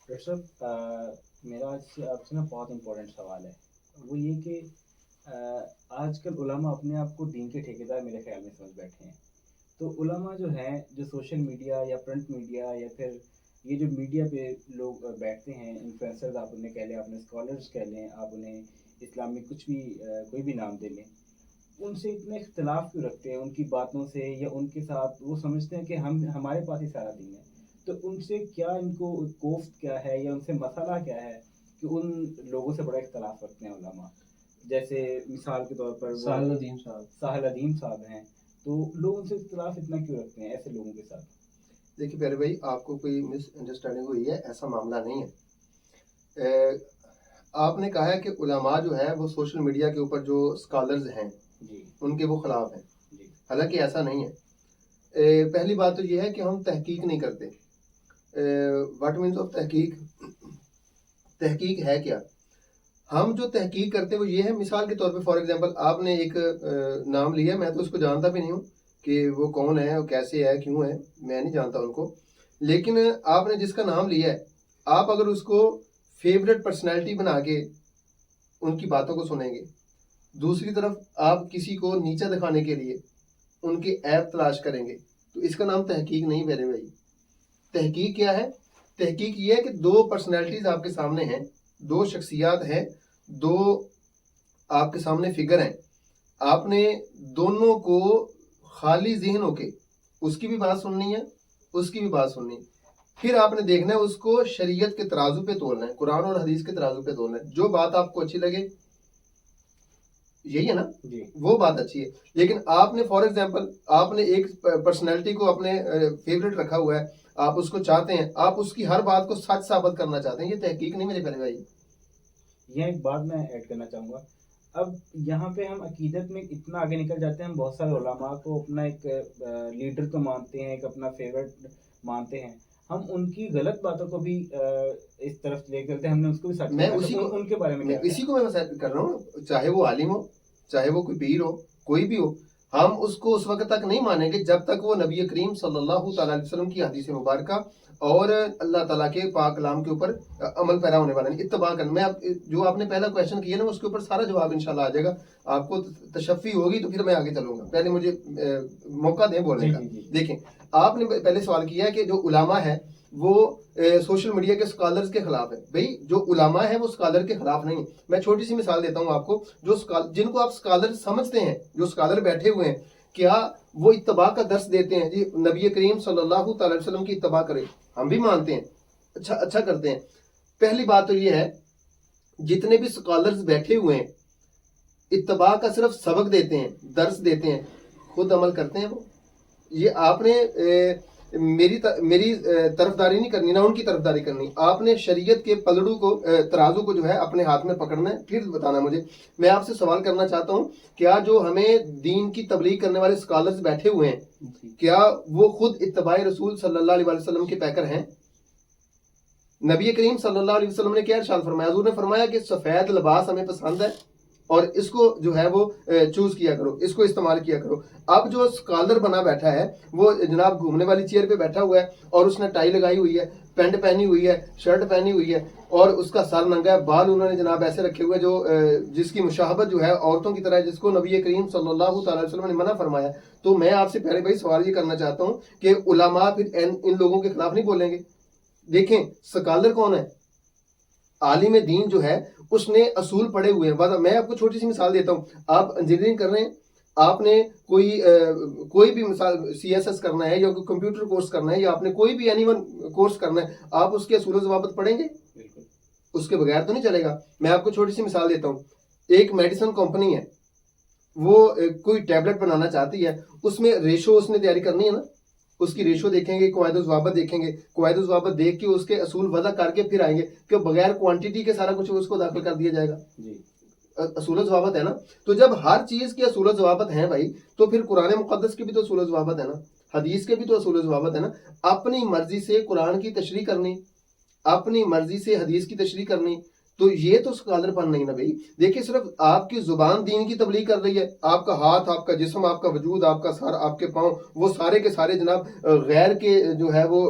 Doctor صاحب میرا آج سے آپ سے نا بہت امپورٹنٹ سوال ہے. وہ یہ کہ آج کل علماء اپنے آپ کو دین کے ٹھیکیدار میرے خیال میں سمجھ بیٹھے ہیں. تو علماء جو ہیں جو سوشل میڈیا یا پرنٹ میڈیا یا پھر یہ جو میڈیا پہ لوگ بیٹھتے ہیں انفلوئنسرز آپ انہیں کہہ لیں آپ انہیں اسکالرز کہہ لیں آپ انہیں اسلامک کچھ بھی کوئی بھی نام دے لیں. ان سے اتنے اختلاف کیوں رکھتے ہیں ان کی باتوں سے یا ان کے ساتھ وہ سمجھتے ہیں کہ ہمارے پاس ہی سارا دین ہے. تو ان سے کیا ان کو کوفت کیا ہے یا ان سے مسئلہ کیا ہے کہ ان لوگوں سے بڑا اختلاف رکھتے ہیں علماء. جیسے مثال کے طور پر وہ ساحل ادیم صاحب ہیں. تو لوگ ان سے اختلاف اتنا کیوں رکھتے ہیں ایسے لوگوں کے ساتھ؟ دیکھیے پیارے بھائی آپ کو کوئی مس انڈرسٹینڈنگ ہوئی ہے, ایسا معاملہ نہیں ہے. آپ نے کہا ہے کہ علماء جو ہے وہ سوشل میڈیا کے اوپر جو اسکالرز ہیں جی ان کے وہ خلاف ہیں. جی حالانکہ ایسا نہیں ہے. پہلی بات تو یہ ہے کہ ہم تحقیق نہیں کرتے. واٹ مینس آف تحقیق, تحقیق ہے کیا؟ ہم جو تحقیق کرتے ہیں وہ یہ ہے, مثال کے طور پہ فار ایگزامپل آپ نے ایک نام لیا, میں تو اس کو جانتا بھی نہیں ہوں کہ وہ کون ہے, وہ کیسے ہے, کیوں ہے, میں نہیں جانتا ان کو. لیکن آپ نے جس کا نام لیا ہے, آپ اگر اس کو فیوریٹ پرسنالٹی بنا کے ان کی باتوں کو سنیں گے, دوسری طرف آپ کسی کو نیچا دکھانے کے لیے ان کے عیب تلاش کریں گے, تو اس کا نام تحقیق نہیں میرے بھائی. تحقیق کیا ہے؟ تحقیق یہ ہے کہ دو پرسنالٹیز آپ کے سامنے ہیں, دو شخصیات ہیں, دو آپ کے سامنے فگر ہیں. آپ نے دونوں کو خالی ذہن ہو کے اس کی بھی بات سننی ہے, اس کی بھی بات سننی ہے. پھر آپ نے دیکھنا ہے اس کو شریعت کے ترازو پہ تولنا ہے, قرآن اور حدیث کے ترازو پہ تولنا ہے. جو بات آپ کو اچھی لگے, یہی ہے نا, جی وہ بات اچھی ہے. لیکن آپ نے فار ایگزامپل آپ نے ایک پرسنالٹی کو اپنے فیوریٹ رکھا ہوا ہے, آپ اس کو چاہتے ہیں, آپ اس کی ہر بات کو سچ ثابت کرنا چاہتے ہیں, یہ تحقیق نہیں میرے پیارے بھائی. یہ ایک بات میں ایڈ کرنا چاہوں گا. اب یہاں پہ ہم عقیدت میں اتنا آگے نکل جاتے ہیں, ہم بہت سارے علماء کو اپنا ایک لیڈر تو مانتے ہیں, ایک اپنا فیوریٹ مانتے ہیں. ہم ان کی غلط باتوں کو بھی اس طرف لے کرتے ہیں, ہم نے اس کو بھی سچ میں مانا. اسی تو کو ان کے بارے میں کیا اسی کو میں کر رہا ہوں, چاہے وہ عالم ہو, چاہے وہ کوئی پیر ہو, کوئی بھی ہو, ہم اس کو اس وقت تک نہیں مانیں گے جب تک وہ نبی کریم صلی اللہ تعالیٰ علیہ وسلم کی حدیث مبارکہ اور اللہ تعالیٰ کے پاک کلام کے اوپر عمل پیرا ہونے والا نہیں, اتباع کرنا. میں جو آپ نے پہلا کویشچن کیا نا اس کے اوپر سارا جواب انشاءاللہ آ جائے گا. آپ کو تشفی ہوگی تو پھر میں آگے چلوں گا, پہلے مجھے موقع دیں بولنے کا. دیکھیں, آپ نے پہلے سوال کیا ہے کہ جو علماء ہے وہ سوشل میڈیا کے اسکالرز کے خلاف ہے. بھئی جو علماء ہے وہ اسکالر کے خلاف نہیں. میں چھوٹی سی مثال دیتا ہوں آپ کو, جو جن کو آپ اسکالر سمجھتے ہیں, جو اسکالر بیٹھے ہوئے ہیں, کیا وہ اتباع کا درس دیتے ہیں؟ جی نبی کریم صلی اللہ تعالی وسلم کی اتباع کرے, ہم بھی مانتے ہیں, اچھا کرتے ہیں. پہلی بات تو یہ ہے, جتنے بھی اسکالرز بیٹھے ہوئے ہیں اتباع کا صرف سبق دیتے ہیں, درس دیتے ہیں, خود عمل کرتے ہیں وہ؟ یہ آپ نے میری طرفداری نہیں کرنی, نہ ان کی طرفداری کرنی. آپ نے شریعت کے پلڑو کو, ترازو کو جو ہے اپنے ہاتھ میں پکڑنا ہے, پھر بتانا مجھے. میں آپ سے سوال کرنا چاہتا ہوں, کیا جو ہمیں دین کی تبلیغ کرنے والے اسکالرز بیٹھے ہوئے ہیں, کیا وہ خود اتباع رسول صلی اللہ علیہ وسلم کے پیکر ہیں؟ نبی کریم صلی اللہ علیہ وسلم نے کیا ارشاد فرمایا؟ حضور نے فرمایا کہ سفید لباس ہمیں پسند ہے اور اس کو جو ہے وہ چوز کیا کرو, اس کو استعمال کیا کرو. اب جو اسکالر بنا بیٹھا ہے وہ جناب گھومنے والی چیئر پہ بیٹھا ہوا ہے اور اس نے ٹائی لگائی ہوئی ہے, پینٹ پہنی ہوئی ہے, شرٹ پہنی ہوئی ہے, اور اس کا سر ننگا ہے, بال انہوں نے جناب ایسے رکھے ہوئے جو جس کی مشابہت جو ہے عورتوں کی طرح ہے, جس کو نبی کریم صلی اللہ تعالی وسلم نے منع فرمایا. تو میں آپ سے پہلے بھائی سوال یہ کرنا چاہتا ہوں کہ علماء پھر ان لوگوں کے خلاف نہیں بولیں گے؟ دیکھیں اسکالر کون ہے, عالم دین جو ہے اس نے اصول پڑھے ہوئے ہیں. میں آپ کو چھوٹی سی مثال دیتا ہوں, آپ انجینئرنگ کر رہے ہیں, آپ نے کوئی بھی مثال CSS کرنا ہے یا کوئی کمپیوٹر کورس کرنا ہے یا آپ نے کوئی بھی اینی ون کورس کرنا ہے, آپ اس کے اصول و ضوابط پڑھیں گے؟ اس کے بغیر تو نہیں چلے گا. میں آپ کو چھوٹی سی مثال دیتا ہوں, ایک میڈیسن کمپنی ہے, وہ کوئی ٹیبلٹ بنانا چاہتی ہے, اس میں ریشو اس نے تیاری کرنی ہے نا, اس کی ریشو دیکھیں گے, قواعد و ضوابط دیکھیں گے, قواعد و ضوابط دیکھ کے اس کے اصول وضع کر کے پھر آئیں گے کہ بغیر کوانٹٹی کے سارا کچھ اس کو داخل کر دیا جائے گا. اصول و ضوابط ہے نا. تو جب ہر چیز کے اصول و ضوابط ہیں بھائی, تو پھر قرآن مقدس کے بھی تو اصول و ضوابط ہے نا, حدیث کے بھی تو اصول و ضوابط ہے نا. اپنی مرضی سے قرآن کی تشریح کرنی, اپنی مرضی سے حدیث کی تشریح کرنی, تو یہ تو اسکالر پن نہیں نا بھائی. دیکھیں صرف آپ کی زبان دین کی تبلیغ کر رہی ہے, آپ کا ہاتھ, آپ کا جسم, آپ کا وجود, آپ کا سر, آپ کے پاؤں, وہ سارے کے سارے جناب غیر کے جو ہے وہ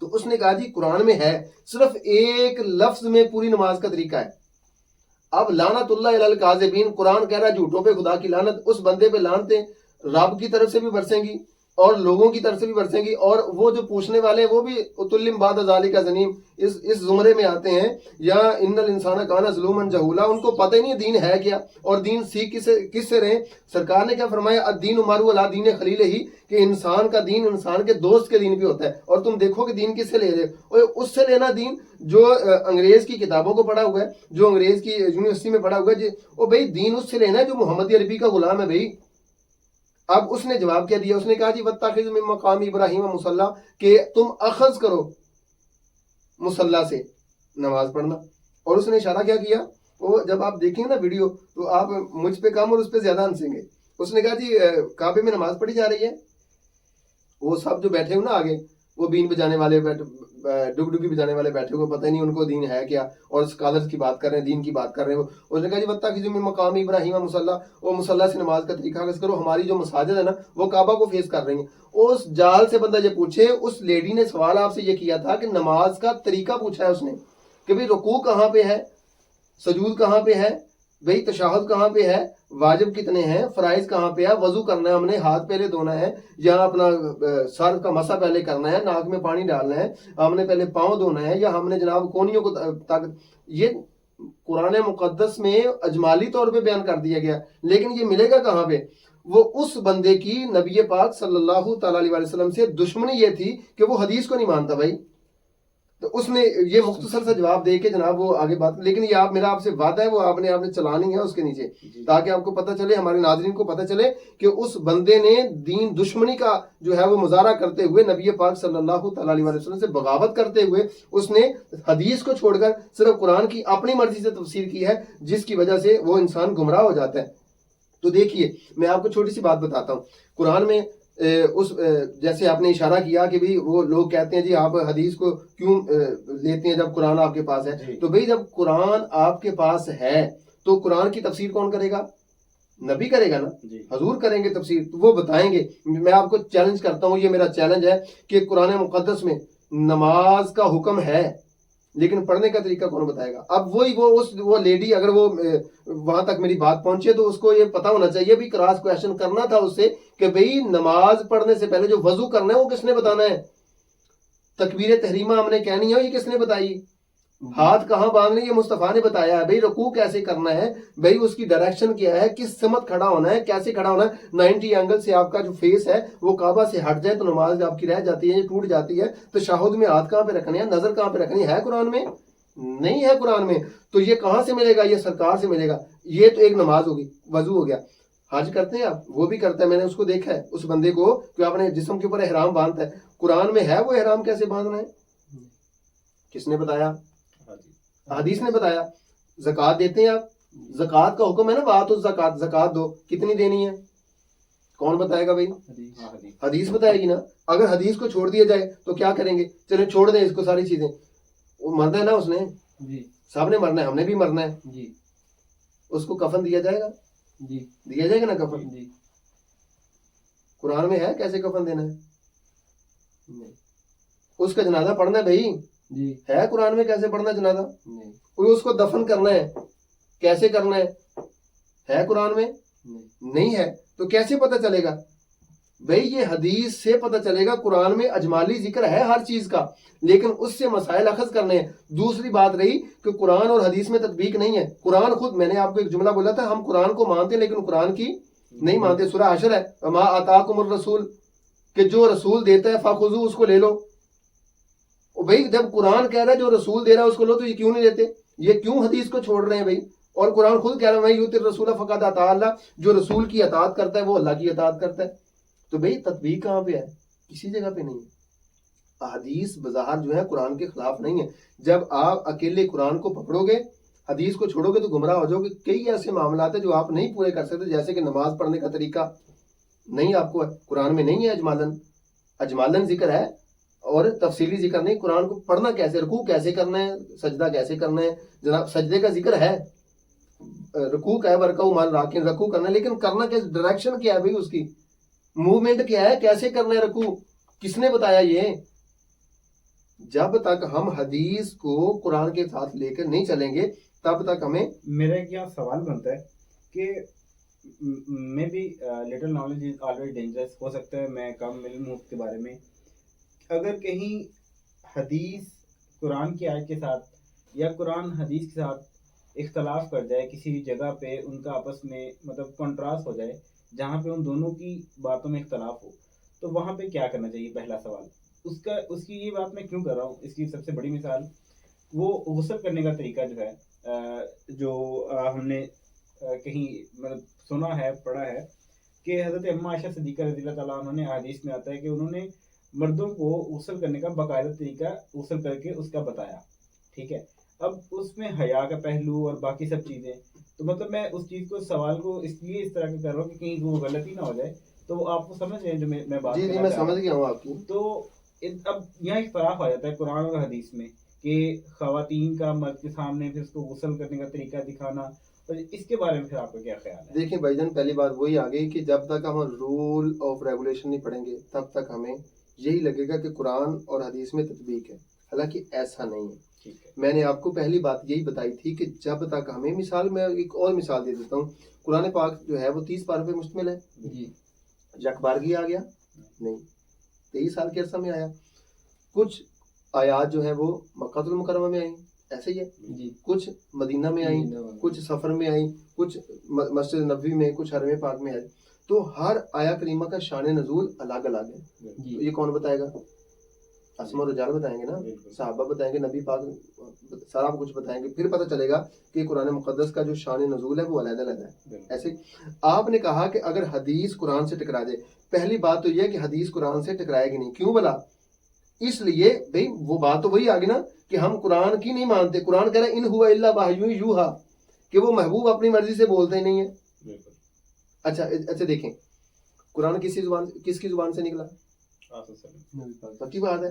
تو اس نے کہا جی قرآن میں ہے، صرف ایک لفظ میں پوری نماز کا طریقہ ہے۔ اب لعنت اللہ علی الکاذبین، قرآن کہہ رہا ہے جھوٹوں پہ خدا کی لعنت، اس بندے پہ لعنتیں رب کی طرف سے بھی برسیں گی اور لوگوں کی طرف سے بھی برسیں گی، اور وہ جو پوچھنے والے ہیں وہ بھی اتلم بعد ذالک زنیم اس زمرے میں آتے ہیں، یا ان الانسان کان ظلوما جہولا، ان کو پتہ ہی نہیں دین ہے کیا اور دین سیکھ کس سے رہے۔ سرکار نے کیا فرمایا، الدین مارو علی دین خلیل ہی، کہ انسان کا دین انسان کے دوست کے دین بھی ہوتا ہے، اور تم دیکھو کہ دین کس سے لے رہے ہو، اس سے لینا دین جو انگریز کی کتابوں کو پڑھا ہوا ہے، جو انگریز کی یونیورسٹی میں پڑھا ہوا ہے، وہ بھائی دین اس سے لینا ہے جو محمد عربی کا غلام ہے بھائی۔ اب اس نے جواب کیا دیا، اس نے کہا جی وَاتَّخِذْ مِن مَقَامِ ابراہیم مصلی، کہ تم اخذ کرو مصلی سے نماز پڑھنا۔ اور اس نے اشارہ کیا کیا، وہ جب آپ دیکھیں نا ویڈیو تو آپ مجھ پہ کم اور اس پہ زیادہ ہنسیں گے۔ اس نے کہا جی کعبے میں نماز پڑھی جا رہی ہے، وہ سب جو بیٹھے ہوں نا آگے، وہ بین بجانے والے ڈگڈگی بجانے والے بیٹھے ہوئے، پتہ نہیں ان کو دین ہے کیا، اور اسکالرز کی بات کر رہے ہیں، دین کی بات کر رہے ہیں۔ اس نے کہا جی وَاتَّخِذُوا مِن مَقَامِ ابراہیم مصلی، وہ مصلی سے نماز کا طریقہ اخذ کرو، ہماری جو مساجد ہے نا وہ کعبہ کو فیس کر رہی ہیں۔ اس جال سے بندہ یہ پوچھے، اس لیڈی نے سوال آپ سے یہ کیا تھا کہ نماز کا طریقہ پوچھا ہے اس نے، کہ بھئی رکوع کہاں پہ ہے، سجود کہاں پہ ہے، بھئی تشہد کہاں پہ ہے، واجب کتنے ہیں، فرائض کہاں پہ ہے، وضو کرنا ہے ہم نے، ہاتھ پہلے دھونا ہے، یا اپنا سر کا مسح پہلے کرنا ہے، ناک میں پانی ڈالنا ہے، ہم نے پہلے پاؤں دھونا ہے، یا ہم نے جناب کونیوں کو تک۔ یہ قرآن مقدس میں اجمالی طور پہ بیان کر دیا گیا، لیکن یہ ملے گا کہاں پہ؟ وہ اس بندے کی نبی پاک صلی اللہ تعالیٰ علیہ وسلم سے دشمنی یہ تھی کہ وہ حدیث کو نہیں مانتا بھائی۔ تو اس نے یہ مختصر سا جواب دے کے جناب وہ آگے بات، لیکن یہ میرا آپ سے وعدہ ہے، وہ آپ نے چلانی ہے اس کے نیچے، تاکہ آپ کو پتہ چلے، ہمارے ناظرین کو پتہ چلے کہ اس بندے نے دین دشمنی کا جو ہے وہ مظاہرہ کرتے ہوئے، نبی پاک صلی اللہ تعالیٰ علیہ وسلم سے بغاوت کرتے ہوئے، اس نے حدیث کو چھوڑ کر صرف قرآن کی اپنی مرضی سے تفسیر کی ہے، جس کی وجہ سے وہ انسان گمراہ ہو جاتا ہے۔ تو دیکھیے میں آپ کو چھوٹی سی بات بتاتا ہوں، قرآن میں جیسے آپ نے اشارہ کیا کہ بھی وہ لوگ کہتے ہیں جی آپ حدیث کو کیوں لیتے ہیں جب قرآن آپ کے پاس ہے، تو بھئی جب قرآن آپ کے پاس ہے تو قرآن کی تفسیر کون کرے گا؟ نبی کرے گا نا، حضور کریں گے تفسیر، تو وہ بتائیں گے۔ میں آپ کو چیلنج کرتا ہوں، یہ میرا چیلنج ہے کہ قرآن مقدس میں نماز کا حکم ہے، لیکن پڑھنے کا طریقہ کون بتائے گا؟ اب وہ لیڈی اگر وہ وہاں تک میری بات پہنچے تو اس کو یہ پتا ہونا چاہیے، بھی کراس کویشچن کرنا تھا اس سے کہ بھئی نماز پڑھنے سے پہلے جو وضو کرنا ہے وہ کس نے بتانا ہے؟ تکبیر تحریمہ ہم نے کہنی ہے، یہ کس نے بتائی؟ ہاتھ کہاں باندھنے یہ مصطفیٰ نے بتایا ہے۔ بھئی رکوع کیسے کرنا ہے، بھئی اس کی ڈائریکشن کیا ہے، کس سمت کھڑا ہونا ہے، کیسے کھڑا ہونا ہے، 90 اینگل سے آپ کا جو فیس ہے وہ کعبہ سے ہٹ جائے تو نماز آپ کی رہ جاتی ہے، یہ ٹوٹ جاتی ہے۔ تشہد میں ہاتھ کہاں پہ رکھنے ہیں، نظر کہاں پہ رکھنی ہے؟ قرآن میں نہیں ہے۔ قرآن میں تو یہ کہاں سے ملے گا؟ یہ سرکار سے ملے گا۔ یہ تو ایک نماز ہوگی، وضو ہو گیا۔ حج کرتے ہیں آپ، وہ بھی کرتا ہے، میں نے اس کو دیکھا ہے، اس بندے کو کہ اپنے جسم کے اوپر احرام باندھتا ہے۔ قرآن میں ہے وہ احرام کیسے باندھنا ہے؟ کس نے بتایا؟ حدیث نے بتایا۔ زکوٰۃ دیتے ہیں آپ، زکوٰۃ کا حکم ہے نا، وآتوا الزکوٰۃ، زکوٰۃ دو، کتنی دینی ہے؟ کون بتائے گا بھائی؟ حدیث بتائے گی نا۔ اگر حدیث کو چھوڑ دیا جائے تو کیا کریں گے؟ چلیں چھوڑ دیں اس کو، ساری چیزیں، وہ مرنا ہے نا اس نے، سب نے مرنا ہے، ہم نے بھی مرنا ہے۔ اس کو کفن دیا جائے گا؟ دیا جائے گا نا کفن؟ قرآن میں ہے کیسے کفن دینا ہے؟ اس کا جنازہ پڑھنا ہے بھائی، ہے قرآن میں کیسے پڑھنا جنازہ؟ اس کو دفن کرنا ہے، کیسے کرنا ہے قرآن میں؟ نہیں ہے۔ تو کیسے پتہ چلے گا بھائی؟ یہ حدیث سے پتہ چلے گا۔ قرآن میں اجمالی ذکر ہے ہر چیز کا، لیکن اس سے مسائل اخذ کرنے ہیں۔ دوسری بات رہی کہ قرآن اور حدیث میں تطبیق نہیں ہے۔ قرآن خود، میں نے آپ کو ایک جملہ بولا تھا، ہم قرآن کو مانتے ہیں لیکن قرآن کی نہیں مانتے۔ سورہ حشر ہے، وما آتاکم الرسول، کہ جو رسول دیتا ہے فخذوہ، اس کو لے لو۔ بھائی جب قرآن کہہ رہا ہے جو رسول دے رہا ہے اس کو لو، تو یہ کیوں نہیں لیتے؟ یہ کیوں حدیث کو چھوڑ رہے ہیں بھائی؟ اور قرآن خود کہہ رہا ہے میں یؤتی الرسول فقد اطاع اللہ، جو رسول کی اطاعت کرتا ہے وہ اللہ کی اطاعت کرتا ہے۔ تو بھائی تطبیق کہاں پہ ہے؟ کسی جگہ پہ نہیں ہے۔ حدیث بظاہر جو ہے قرآن کے خلاف نہیں ہے۔ جب آپ اکیلے قرآن کو پکڑو گے، حدیث کو چھوڑو گے تو گمراہ ہو جاؤ گے۔ کئی ایسے معاملات ہیں جو آپ نہیں پورے کر سکتے، جیسے کہ نماز پڑھنے کا طریقہ نہیں آپ کو قرآن میں نہیں ہے، اجمالن ذکر ہے اور تفصیلی ذکر نہیں۔ قرآن کو پڑھنا کیسے، رکوع کیسے کرنا ہے، سجدہ کیسے کرنا ہے، جناب سجدے کا ذکر ہے، رکوع کا ہے، ورکعوا مع الراکعین، رکوع کرنا ہے، لیکن کرنا کیسے، ڈائریکشن کیا ہے بھائی، اس کی موومنٹ کیا ہے، کیسے کرنا ہے رکوع، کس نے بتایا یہ؟ جب تک ہم حدیث کو قرآن کے ساتھ لے کر نہیں چلیں گے تب تک ہمیں میرا ایک یہاں سوال بنتا ہے کہ میں بھی little knowledge is always dangerous, ہو سکتا ہے میں کم علم ہوں اس کے بارے میں. اگر کہیں حدیث قرآن کی آیت کے ساتھ یا قرآن حدیث کے ساتھ اختلاف کر جائے کسی جگہ پہ، ان کا آپس میں مطلب کنٹراسٹ ہو جائے جہاں پہ ان دونوں کی باتوں میں اختلاف ہو، تو وہاں پہ کیا کرنا چاہیے؟ پہلا سوال. اس کی یہ بات میں کیوں کر رہا ہوں، اس کی سب سے بڑی مثال وہ غسل کرنے کا طریقہ جو ہے، جو ہم نے کہیں مطلب سنا ہے، پڑھا ہے کہ حضرت اماں عائشہ صدیقہ رضی اللہ تعالیٰ عنہ نے، حدیث میں آتا ہے کہ انہوں نے مردوں کو غسل کرنے کا باقاعدہ طریقہ غسل کر کے اس کا بتایا. ٹھیک ہے، اب اس میں حیا کا پہلو اور باقی سب چیزیں، تو مطلب میں اس چیز کو، سوال کو اس لیے اس طرح کا کر رہا ہوں کہ کہیں وہ غلطی نہ ہو جائے. تو وہ آپ کو سمجھ رہے ہیں جو میں بات جی کرنا میں چاہ رہا سمجھ ہوں. گیا ہوں آپ کی. تو اب یہاں اختلاف آ جاتا ہے قرآن اور حدیث میں کہ خواتین کا مرد کے سامنے پھر اس کو غسل کرنے کا طریقہ دکھانا، اور اس کے بارے میں پھر آپ کا کیا خیال ہے؟ دیکھیں بھائی جان، پہلی بات وہی آ گئی کہ جب تک ہم رول آف ریگولیشن نہیں پڑھیں گے تب تک ہمیں یہی لگے گا کہ قرآن اور حدیث میں تطبیق ہے، حالانکہ ایسا نہیں ہے. ٹھیک ہے. میں نے آپ کو پہلی بات یہی بتائی تھی کہ جب تک ہمیں، مثال میں ایک اور مثال دے دیتا ہوں، قرآن پاک جو ہے وہ 30 پاروں پہ مشتمل ہے. جی. یکبارگی آ گیا نہیں، 23 سال کے عرصہ میں آیا. کچھ آیات جو ہیں وہ مکہ المکرمہ میں آئیں، ایسے ہی ہے. جی. کچھ مدینہ میں آئیں، کچھ سفر میں آئیں، کچھ مسجد نبوی میں، کچھ حرم پاک میں آئیں. تو ہر آیا کریمہ کا شان نزول الگ الگ ہے. جی. تو یہ کون بتائے گا؟ اسماء و رجال بتائیں گے نا، صحابہ بتائیں گے، نبی پاک سارا کچھ بتائیں گے. پھر پتہ چلے گا کہ قرآن مقدس کا جو شان نزول ہے وہ علیحدہ علیحدہ ہے. ایسے آپ نے کہا کہ اگر حدیث قرآن سے ٹکرا جائے، پہلی بات تو یہ ہے کہ حدیث قرآن سے ٹکرائے گی نہیں. کیوں بلا؟ اس لیے بھئی وہ بات تو وہی آ گئی نا کہ ہم قرآن کی نہیں مانتے. قرآن کہہ رہا ہے ان ہوا الا وحی یوحی، کہ وہ محبوب اپنی مرضی سے بولتے ہی نہیں ہے. اچھا دیکھیں، قرآن کس کی زبان سے نکلا؟ پکی بات ہے،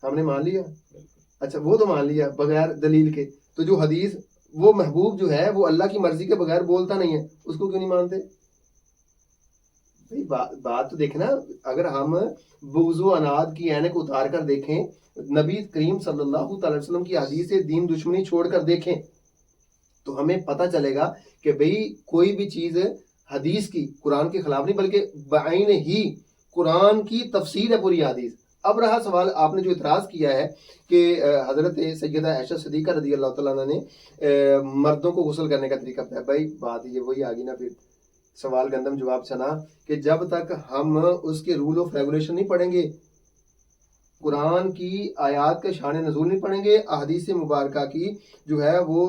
ہم نے مان لیا. اچھا وہ تو مان لیا بغیر دلیل کے. تو جو حدیث، وہ محبوب جو ہے وہ اللہ کی مرضی کے بغیر بولتا نہیں ہے، اس کو کیوں نہیں مانتے؟ بات تو دیکھنا، اگر ہم بغض و عناد کی اینک اتار کر دیکھیں، نبی کریم صلی اللہ تعالی وسلم کی حدیث سے دین دشمنی چھوڑ کر دیکھیں، تو ہمیں پتہ چلے گا کہ بھئی کوئی بھی چیز حدیث کی قرآن کے خلاف نہیں، بلکہ بعین ہی قرآن کی تفسیر ہے پوری حدیث. اب رہا سوال، آپ نے جو اعتراض کیا ہے کہ حضرت سیدہ عائشہ صدیقہ رضی اللہ تعالیٰ عنہ نے مردوں کو غسل کرنے کا طریقہ بتایا. بھائی بات یہ وہی آگی نا، پھر سوال گندم جواب چنا، کہ جب تک ہم اس کے رول آف ریگولیشن نہیں پڑھیں گے، قرآن کی آیات کا شان نزول نہیں پڑھیں گے، احادیث مبارکہ کی جو ہے وہ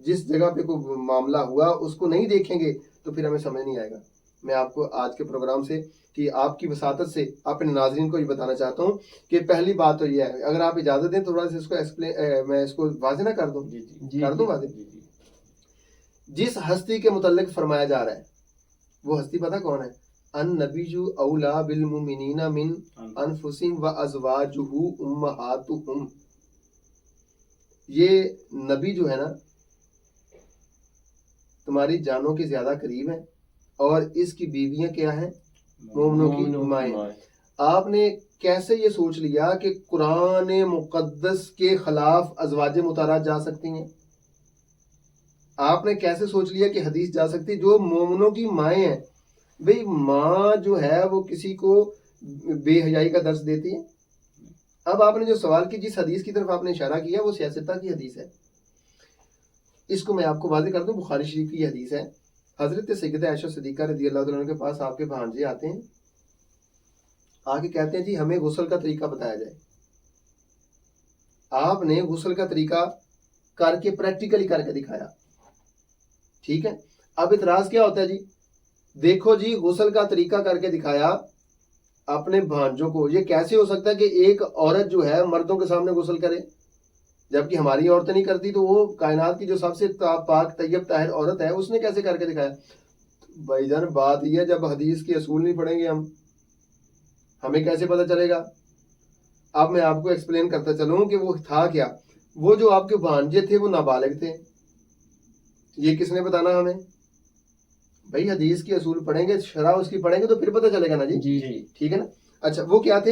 جس جگہ پہ کوئی معاملہ ہوا اس کو نہیں دیکھیں گے، تو پھر ہمیں سمجھ نہیں آئے گا. میں آپ کو آج کے پروگرام سے کہ آپ کی وساطت سے اپنے ناظرین کو یہ بتانا چاہتا ہوں کہ پہلی بات تو یہ ہے، اگر آپ اجازت دیں تھوڑا سا اس کو میں اس کو واضح نہ کر دوں؟ کر دوں واضح. جس ہستی کے متعلق فرمایا جا رہا ہے وہ ہستی پتہ کون ہے؟ النبی اولا بالمؤمنین من انفسہم وازواجہ امہاتہم. یہ نبی جو ہے نا تمہاری جانوں کے زیادہ قریب ہیں، اور اس کی بیویاں کیا ہیں؟ مومنوں کی مائیں. آپ نے کیسے یہ سوچ لیا کہ قرآن مقدس کے خلاف ازواج مطہرات جا سکتی ہیں؟ آپ نے کیسے سوچ لیا کہ حدیث جا سکتی جو مومنوں کی مائیں ہیں؟ بھئی ماں جو ہے وہ کسی کو بے حیائی کا درس دیتی ہے؟ اب آپ نے جو سوال کی، جس حدیث کی طرف آپ نے اشارہ کیا وہ سیاستہ کی حدیث ہے. اس کو میں آپ کو واضح کر دوں، بخاری شریف کی حدیث ہے. حضرت سیدہ عائشہ صدیقہ رضی اللہ عنہ کے پاس آپ کے بھانجے آتے ہیں، آ کے کہتے ہیں جی ہمیں غسل کا طریقہ بتایا جائے. آپ نے غسل کا طریقہ کر کے پریکٹیکلی کر کے دکھایا. ٹھیک ہے، اب اعتراض کیا ہوتا ہے؟ جی دیکھو جی غسل کا طریقہ کر کے دکھایا اپنے بھانجوں کو، یہ کیسے ہو سکتا ہے کہ ایک عورت جو ہے مردوں کے سامنے غسل کرے جبکہ ہماری عورتیں نہیں کرتی؟ تو وہ کائنات کی جو سب سے پاک طیب طاہر عورت ہے اس نے کیسے کر کے دکھایا؟ بھائی جان بات یہ ہے، جب حدیث کے اصول نہیں پڑھیں گے ہمیں کیسے پتہ چلے گا؟ اب میں آپ کو ایکسپلین کرتا چلوں کہ وہ تھا کیا. وہ جو آپ کے بھانجے تھے وہ نابالغ تھے، یہ کس نے بتانا ہمیں؟ بھائی حدیث کے اصول پڑھیں گے، شرح اس کی پڑھیں گے تو پھر پتہ چلے گا نا. جی ٹھیک ہے نا. اچھا وہ کیا تھے؟